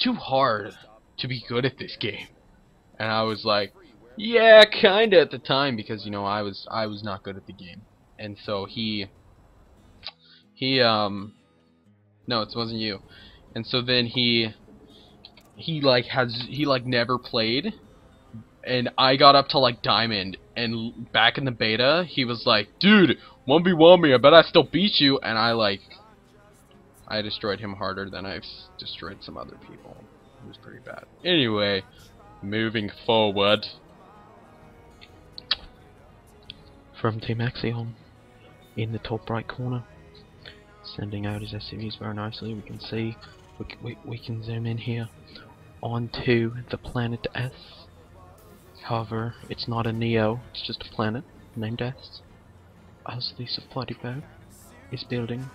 too hard to be good at this game. And I was like, yeah, kinda at the time, because you know I was not good at the game. And so no, it wasn't you. And so then he never played, and I got up to like diamond, and back in the beta he was like, dude, 1v1 me, I bet I still beat you. And I destroyed him harder than I've destroyed some other people. It was pretty bad. Anyway, moving forward. From Team exioN, in the top right corner, sending out his SCVs very nicely. We can see, we can zoom in here onto the planet S. However, it's not a Neo, it's just a planet named S, as the supply depot is building.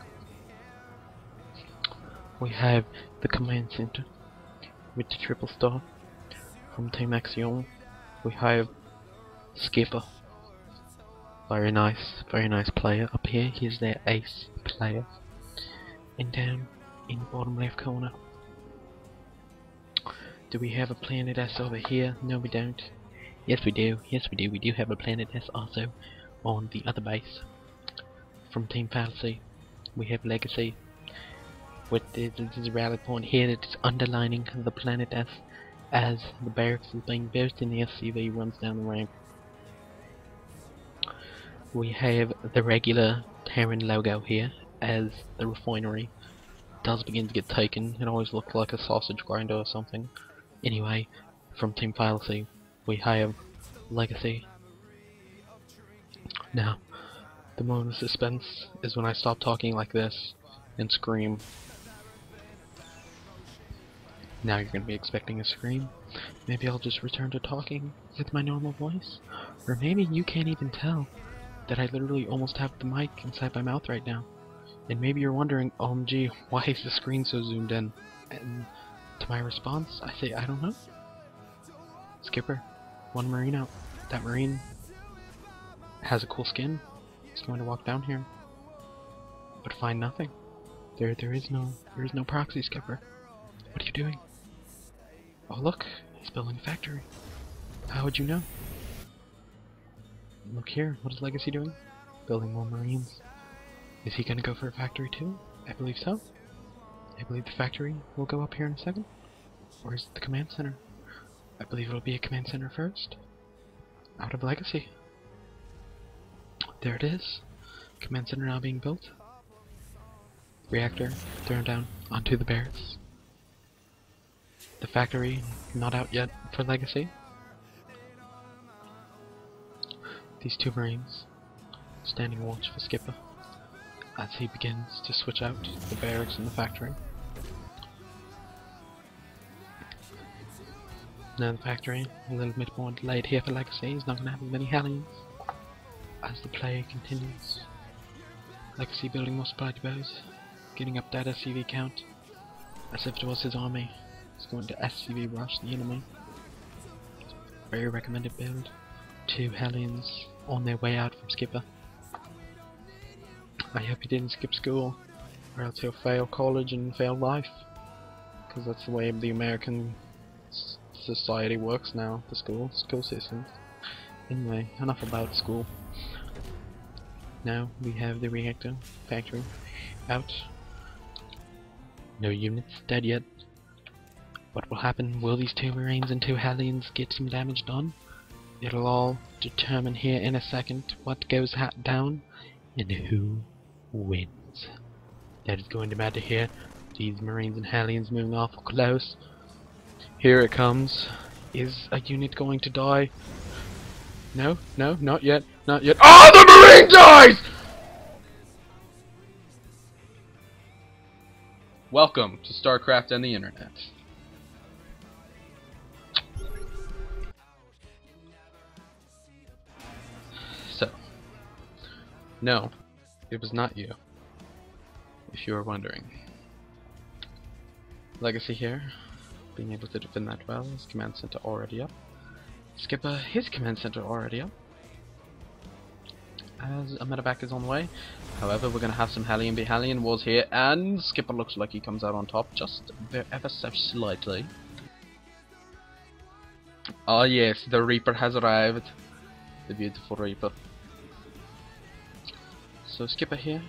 We have the command center with the triple star. From Team exioN, we have Skipper. Very nice player up here. He's their ace player. And down in the bottom left corner, do we have a planet S over here? No, we don't. Yes, we do. Yes, we do. We do have a planet S also on the other base. From Team fLc, we have Legacy with this rally point here that's underlining the planet S as the barracks is being built and the SCV runs down the ramp. We have the regular Terran logo here as the refinery does begin to get taken. It always looked like a sausage grinder or something. Anyway, from Team fLc, we have Legacy. Now, the moment of suspense is when I stop talking like this and scream. Now you're going to be expecting a scream. Maybe I'll just return to talking with my normal voice. Or maybe you can't even tell that I literally almost have the mic inside my mouth right now. And maybe you're wondering, OMG, why is the screen so zoomed in? And to my response, I say, I don't know. Skipper, one marine out. That marine has a cool skin. He's going to walk down here, but find nothing. There is no proxy, Skipper. What are you doing? Oh look, he's building a factory. How would you know? Look here, what is Legacy doing? Building more marines. Is he gonna go for a factory too? I believe so. I believe the factory will go up here in a second. Or is it the command center? I believe it'll be a command center first. Out of Legacy. There it is. Command center now being built. Reactor thrown down onto the barracks. The factory not out yet for Legacy. These two marines standing watch for Skipper as he begins to switch out the barracks and the factory. Now the factory, a little bit more delayed here for Legacy. He's not going to have as many Hellions. As the play continues, Legacy building more supply depots, getting up that SCV count as if it was his army. He's going to SCV rush the enemy. Very recommended build. 2 Hellions on their way out from Skipper. I hope he didn't skip school, or else he'll fail college and fail life, because that's the way the American society works now, the school systems. Anyway, enough about school. Now we have the reactor factory out. No units dead yet. What will happen? Will these 2 Marines and 2 Hellions get some damage done? It'll all determine here in a second what goes down and who wins. That is going to matter here. These Marines and Hellions moving awful close. Here it comes. Is a unit going to die? No, no, not yet, not yet. Oh, the Marine dies! Welcome to Starcraft and the Internet. So, no, it was not you, if you were wondering. Legacy here, being able to defend that well, his command center already up. Skipper, his command center already up. as a medevac is on the way. However, we're going to have some Hellion be Hellion Wars here, and Skipper looks like he comes out on top just ever so slightly. Oh yes, the Reaper has arrived. The beautiful Reaper. So Skipper here,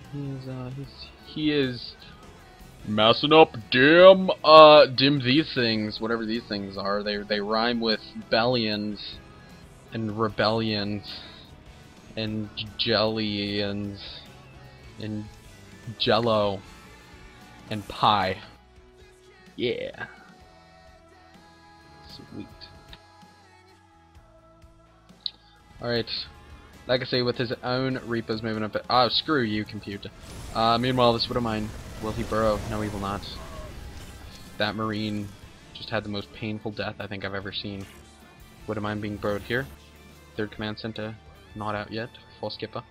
he is messing up dim these things, whatever these things are. They rhyme with bellions and rebellions and jellions and jello and pie. Yeah. Sweet. Alright. Like I say, with his own Reapers moving up. Oh, screw you, computer. Meanwhile, this Widow Mine. Will he burrow? No, he will not. That Marine just had the most painful death I think I've ever seen. Widow Mine being burrowed here. Third command center not out yet for Skipper.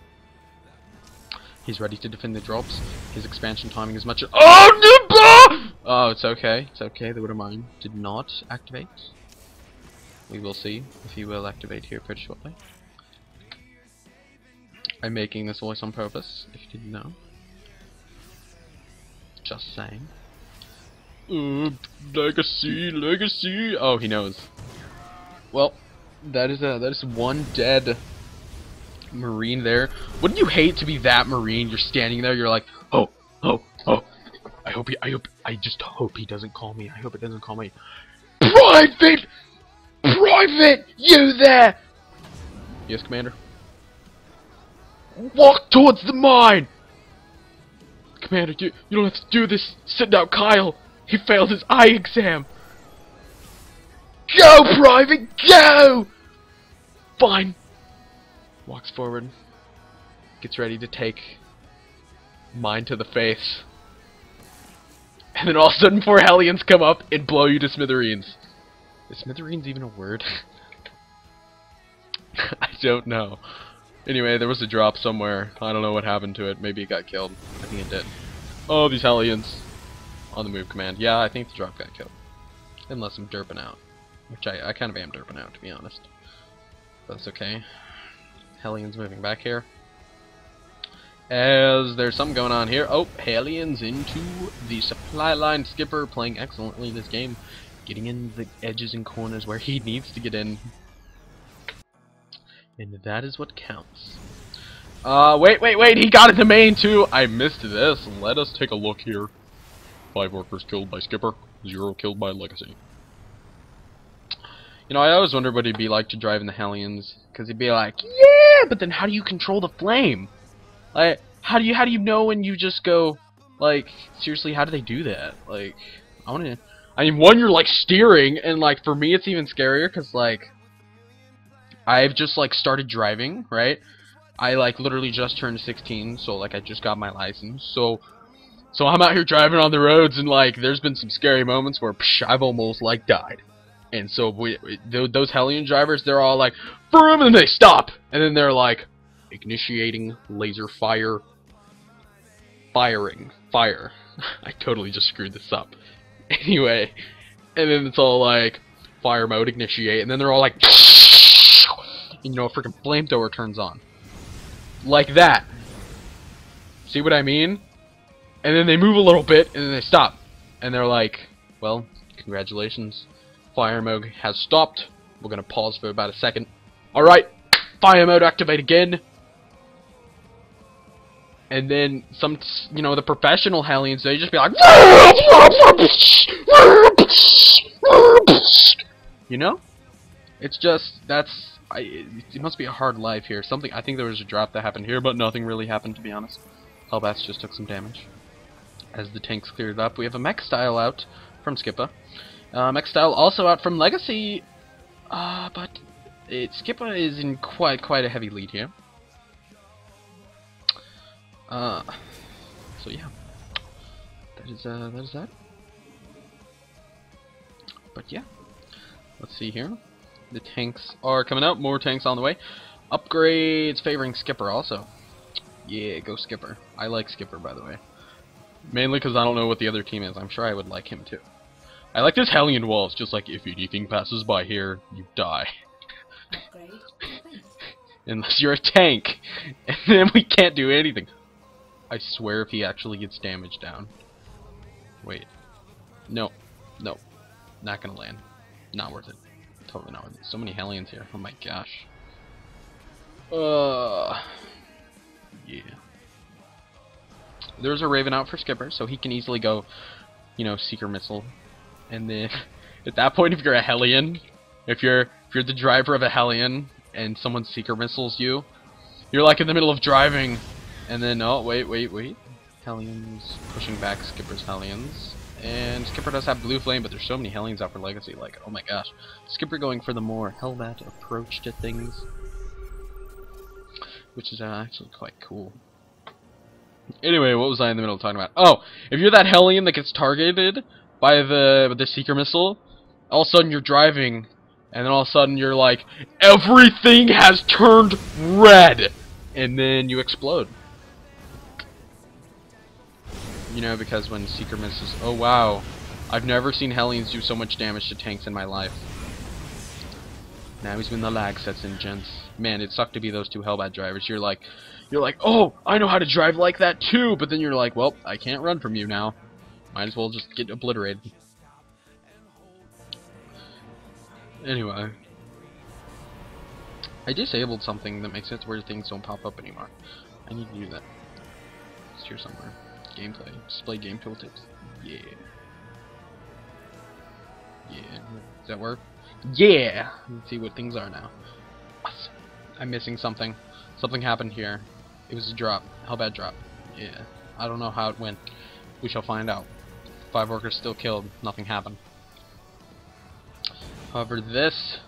He's ready to defend the drops. His expansion timing is much. Oh, it's okay. It's okay. The Widow Mine did not activate. We will see if he will activate here pretty shortly. I'm making this voice on purpose, if you didn't know. Just saying. Legacy. Oh, he knows. Well, that is one dead Marine there. Wouldn't you hate to be that Marine? You're standing there. You're like, oh. I just hope he doesn't call me. I hope it doesn't call me. Private, you there? Yes, Commander. Walk towards the mine! Commander, you don't have to do this. Send out Kyle. He failed his eye exam. Go, Private, go! Fine. Walks forward. Gets ready to take mine to the face. And then all of a sudden 4 Hellions come up and blow you to smithereens. Is smithereens even a word? I don't know. Anyway, there was a drop somewhere. I don't know what happened to it. Maybe it got killed. I think it did. Oh, these Hellions. On the move command. Yeah, I think the drop got killed. Unless I'm derping out. Which I kind of am derping out, to be honest. But that's okay. Hellions moving back here. As there's something going on here. Oh, Hellions into the supply line. Skipper playing excellently this game. Getting in the edges and corners where he needs to get in. And that is what counts. Wait, he got into main too! I missed this. Let us take a look here. 5 workers killed by Skipper, 0 killed by Legacy. You know, I always wondered what it'd be like to drive in the Hellions, because he'd be like, yeah, but then how do you control the flame? Like, how do you know when you just go, like, seriously, how do they do that? Like, I mean, one, you're, like, steering, and, like, for me, it's even scarier, because, like, I've just, like, started driving, right? I, like, literally just turned 16, so, like, I just got my license, so I'm out here driving on the roads, and, like, there's been some scary moments where, I've almost, like, died. And so, those Hellion drivers, they're all like, vroom, and they stop! And then they're like, initiating laser fire, firing, fire. I totally just screwed this up. Anyway, and then it's all like, fire mode, initiate, and then they're all like, and, you know, a freaking flamethrower turns on. Like that. See what I mean? And then they move a little bit, and then they stop. And they're like, well, congratulations. Fire mode has stopped. We're gonna pause for about a second. Alright, fire mode activate again. And then some, you know, the professional Hellions, they just be like, you know? It's just, it must be a hard life here. I think there was a drop that happened here, but nothing really happened, to be honest. Hellbats just took some damage. As the tanks cleared up, we have a mech style out from Skipper. Mech style also out from Legacy, but Skipper is in quite a heavy lead here. So yeah, that is that. But yeah, let's see here. The tanks are coming out. More tanks on the way. Upgrades favoring Skipper also. Yeah, go Skipper. I like Skipper, by the way. Mainly because I don't know what the other team is. I'm sure I would like him too. I like this Hellion wall. It's just like, if anything passes by here, you die. unless you're a tank, and then we can't do anything. I swear if he actually gets damage down. Wait. No. No. Not gonna land. Not worth it. Totally not worth it. So many Hellions here. Oh my gosh. Yeah. There's a Raven out for Skipper, so he can easily go, you know, Seeker Missile. And then, at that point, if you're a Hellion, if you're the driver of a Hellion, and someone Seeker Missiles you, you're like in the middle of driving, and then, oh, wait. Hellions pushing back Skipper's Hellions. And Skipper does have Blue Flame, but there's so many Hellions out for Legacy, like, oh my gosh. Skipper going for the more Hellbat approach to things, which is actually quite cool. Anyway, what was I in the middle of talking about? Oh, if you're that Hellion that gets targeted by the Seeker Missile, all of a sudden you're driving, and then all of a sudden you're like, everything has turned red! And then you explode. You know, because when Seeker misses, oh wow, I've never seen Hellions do so much damage to tanks in my life. Now is when the lag sets in, gents. Man, it sucked to be those two Hellbat drivers. You're like, oh, I know how to drive like that too, but then you're like, well, I can't run from you now. Might as well just get obliterated. Anyway. I disabled something that makes it where things don't pop up anymore. I need to do that. It's here somewhere. Gameplay. Display game tooltips. Yeah. Yeah. Does that work? Yeah! Let's see what things are now. Awesome. I'm missing something. Something happened here. It was a drop. Hellbat drop. Yeah. I don't know how it went. We shall find out. 5 workers still killed. Nothing happened. However, this...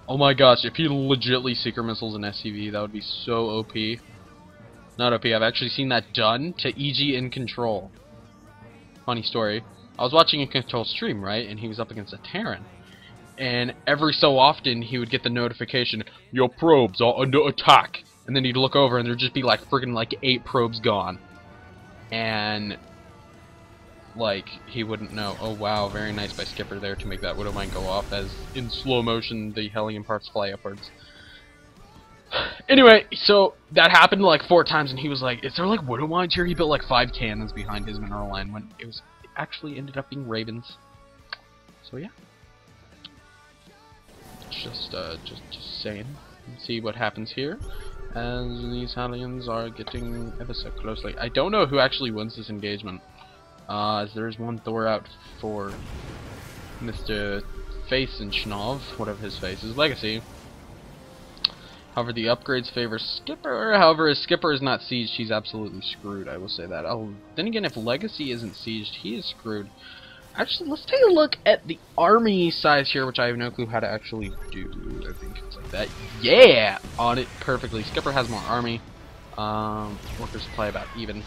oh my gosh, if he legitly Seeker Missiles an SCV, that would be so OP. Not OP, I've actually seen that done to EG in Control. Funny story. I was watching a Control stream, right, and he was up against a Terran. And every so often, he would get the notification, your probes are under attack. And then he'd look over, and there'd just be like friggin' like 8 probes gone. And... like, he wouldn't know. Oh wow, very nice by Skipper there to make that Widow Mine go off, as in slow motion the Hellion parts fly upwards. Anyway, so that happened like 4 times, and he was like, is there like Widow Mines here? He built like 5 cannons behind his mineral line when it actually ended up being Ravens. So yeah. Just saying. See what happens here as these Hellions are getting ever so closely. I don't know who actually wins this engagement. As there is one Thor out for Mr. Face and Schnov, whatever his face is, Legacy. However, the upgrades favor Skipper. However, if Skipper is not sieged, he's absolutely screwed, I will say that. Oh, then again, if Legacy isn't sieged, he is screwed. Actually, let's take a look at the army size here, which I have no clue how to actually do. I think it's like that. Yeah! On it perfectly. Skipper has more army. Worker supply about even.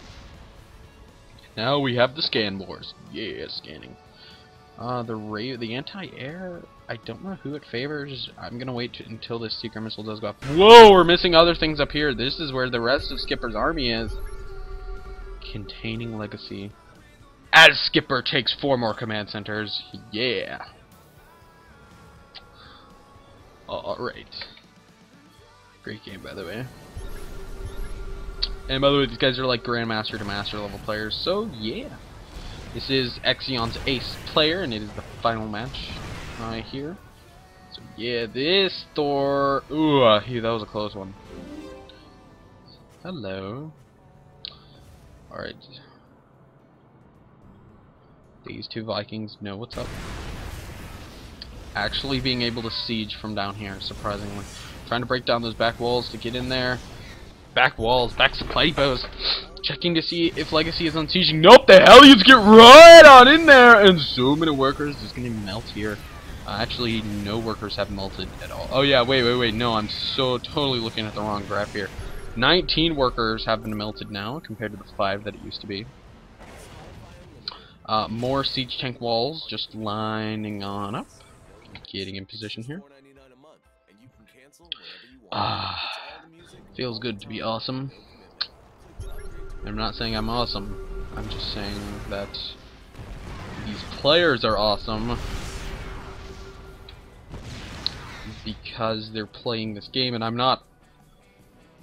Now we have the scan wars. Yeah, scanning. The anti-air, I don't know who it favors. I'm gonna wait until this Seeker Missile does go up. Whoa, we're missing other things up here. This is where the rest of Skipper's army is. Containing Legacy. As Skipper takes 4 more command centers. Yeah. Alright. Great game, by the way. And by the way, these guys are like Grandmaster to Master level players, so yeah. This is exioN's ace player, and it is the final match here. So yeah, this Thor... ooh, that was a close one. Hello. Alright. These 2 Vikings know what's up. Actually being able to siege from down here, surprisingly. Trying to break down those back walls to get in there. Back walls, back supply depots. Checking to see if Legacy is unsieging. Nope, the Hellions get right on in there! And so many workers just gonna melt here. Actually, no workers have melted at all. Oh yeah, wait, no, I'm so totally looking at the wrong graph here. 19 workers have been melted now, compared to the 5 that it used to be. More siege tank walls just lining on up. Getting in position here. Feels good to be awesome. I'm not saying I'm awesome. I'm just saying that these players are awesome because they're playing this game and I'm not.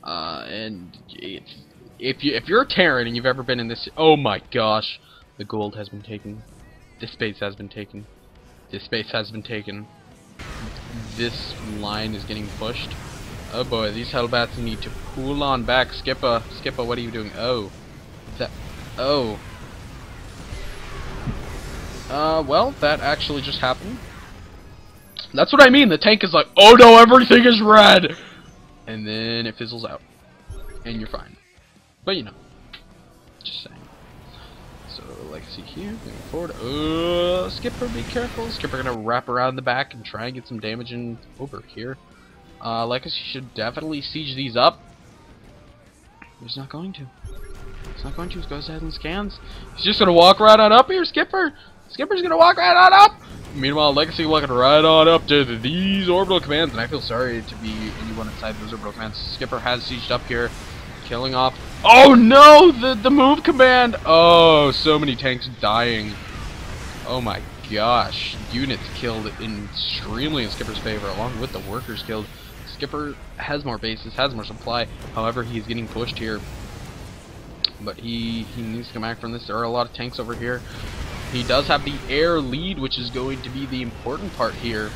And it's, if you're a Terran and you've ever been in this, oh my gosh, the gold has been taken. This base has been taken. This base has been taken. This line is getting pushed. Oh boy, these Hellbats need to pull on back. Skipper, what are you doing? Oh, that. Oh. Well, that actually just happened. That's what I mean. The tank is like, oh no, everything is red, and then it fizzles out, and you're fine. But you know, just saying. So Legacy here, moving forward. Skipper, be careful. Skipper gonna wrap around the back and try and get some damage in over here. Legacy should definitely siege these up. He's not going to. He's not going to. He goes ahead and scans. He's just gonna walk right on up here, Skipper. Skipper's gonna walk right on up. Meanwhile, Legacy walking right on up to these orbital commands, and I feel sorry to be anyone inside those orbital commands. Skipper has sieged up here, killing off. Oh no, the move command. Oh, so many tanks dying. Oh my gosh, units killed extremely in Skipper's favor, along with the workers killed. Skipper has more bases, has more supply. However, he's getting pushed here, but he needs to come back from this. There are a lot of tanks over here. He does have the air lead, which is going to be the important part here.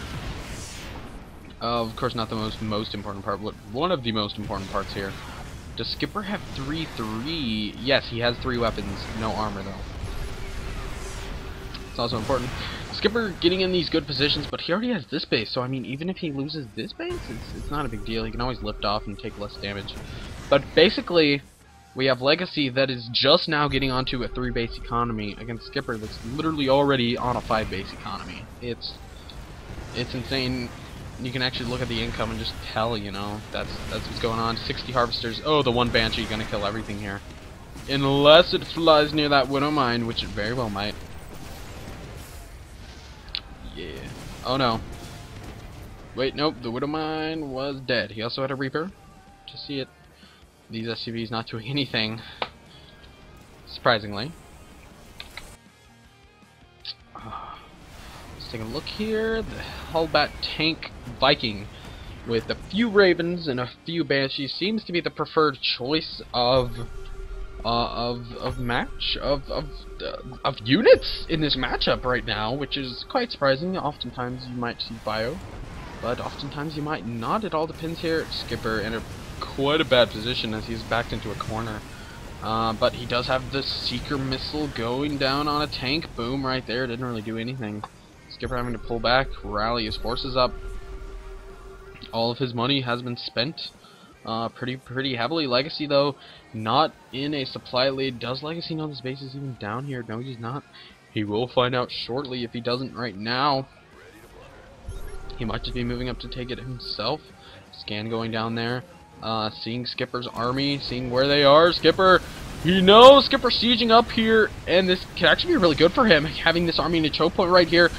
Of course, not the most important part, but one of the most important parts here. Does Skipper have 3-3? Yes, he has 3 weapons, no armor though. It's also important. Skipper getting in these good positions, but he already has this base, so I mean, even if he loses this base, it's not a big deal. He can always lift off and take less damage. But basically, we have Legacy that is just now getting onto a 3-base economy against Skipper that's literally already on a 5-base economy. It's insane. You can actually look at the income and just tell, you know, that's what's going on. 60 harvesters. Oh, the one Banshee gonna kill everything here, unless it flies near that Widow Mine, which it very well might. Yeah. Oh no. Wait, nope. The Widow Mine was dead. He also had a Reaper. To see it. These SCVs not doing anything, surprisingly. Let's take a look here. The Hellbat tank Viking with a few Ravens and a few Banshees seems to be the preferred choice of units in this matchup right now, which is quite surprising. Oftentimes you might see Bio, but oftentimes you might not. It all depends here. Skipper in quite a bad position as he's backed into a corner. But he does have the Seeker missile going down on a tank. Boom, right there. Didn't really do anything. Skipper having to pull back, rally his forces up. All of his money has been spent pretty heavily. Legacy, though, not in a supply lead. Does Legacy know this base is even down here? No, he's not. He will find out shortly. If he doesn't right now, he might just be moving up to take it himself. Scan going down there. Seeing Skipper's army, seeing where they are. Skipper, he knows Skipper sieging up here, and this can actually be really good for him, having this army in a choke point right here.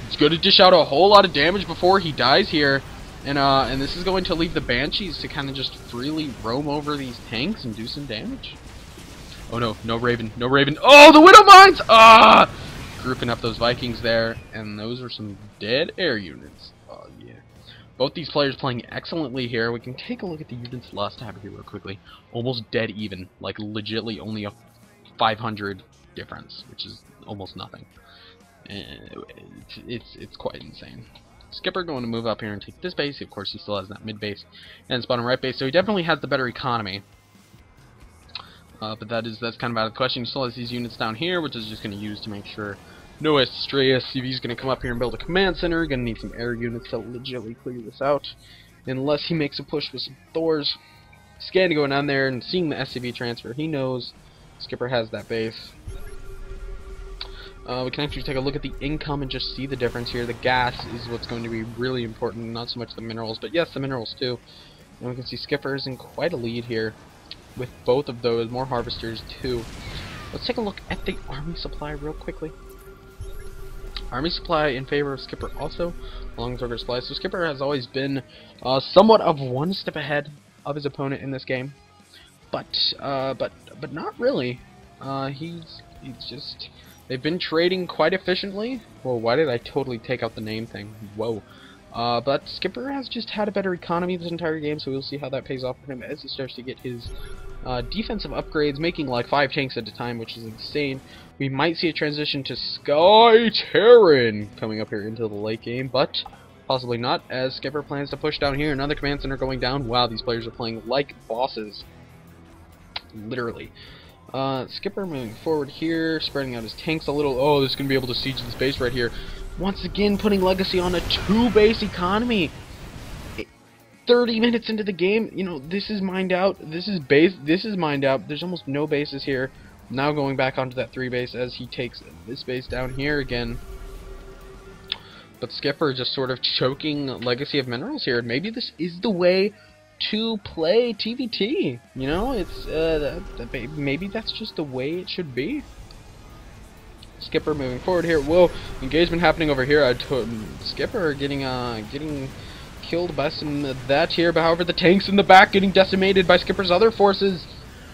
It's going to dish out a whole lot of damage before he dies here, and this is going to leave the Banshees to kind of just freely roam over these tanks and do some damage. Oh no, no Raven, no Raven. Oh, the Widow Mines! Ah! Grouping up those Vikings there, and those are some dead air units. Oh yeah. Both these players playing excellently here. We can take a look at the units lost tab here real quickly. Almost dead even, like legitly only a 500 difference, which is almost nothing. It's quite insane. Skipper going to move up here and take this base. Of course, he still has that mid base and bottom right base, so he definitely has the better economy. But that's kind of out of the question. He still has these units down here, which is just going to use to make sure no stray SCV is going to come up here and build a command center. Going to need some air units to legitimately clear this out, unless he makes a push with some Thors. Scan going down there and seeing the SCV transfer. He knows Skipper has that base. We can actually take a look at the income and just see the difference here. The gas is what's going to be really important, not so much the minerals, but yes, the minerals too. And we can see Skipper is in quite a lead here with both of those, more harvesters too. Let's take a look at the army supply real quickly. Army supply in favor of Skipper also, along with worker supply. So Skipper has always been somewhat of one step ahead of his opponent in this game, but not really. He's just, they've been trading quite efficiently. Whoa, why did I totally take out the name thing? Whoa. But Skipper has just had a better economy this entire game, so we'll see how that pays off for him as he starts to get his defensive upgrades, making like 5 tanks at a time, which is insane. We might see a transition to Sky Terran coming up here into the late game, but possibly not, as Skipper plans to push down here. Another command center going down. Wow, these players are playing like bosses. Literally. Skipper moving forward here, spreading out his tanks a little. Oh, this is going to be able to siege this base right here. Once again, putting Legacy on a 2-base economy. 30 minutes into the game, you know, this is mined out. This is mined out. There's almost no bases here. Now going back onto that 3-base as he takes this base down here again. But Skipper just sort of choking Legacy of Minerals here. Maybe this is the way to play TvT. You know, it's maybe that's just the way it should be. Skipper moving forward here. Whoa, engagement happening over here. Skipper getting killed by some of that here, but however the tanks in the back getting decimated by Skipper's other forces,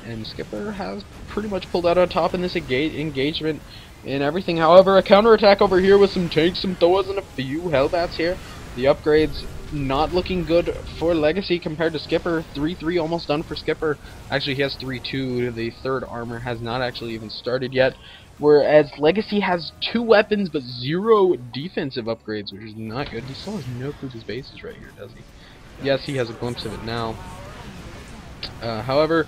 and Skipper has pretty much pulled out on top in this engagement and everything. However, a counterattack over here with some tanks, some Thoas, and a few Hellbats here. The upgrades not looking good for Legacy compared to Skipper. 3-3 almost done for Skipper. Actually, he has 3-2. The third armor has not actually even started yet. Whereas Legacy has 2 weapons but 0 defensive upgrades, which is not good. He still has no clue his base is right here, does he? Yes, he has a glimpse of it now. However,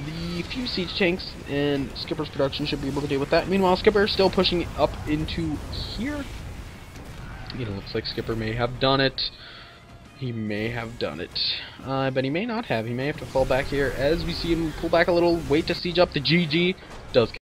the few siege tanks and Skipper's production should be able to deal with that. Meanwhile, Skipper is still pushing up into here. It looks like Skipper may have done it. He may have done it. But he may not have. He may have to fall back here as we see him pull back a little, wait to siege up the GG. Does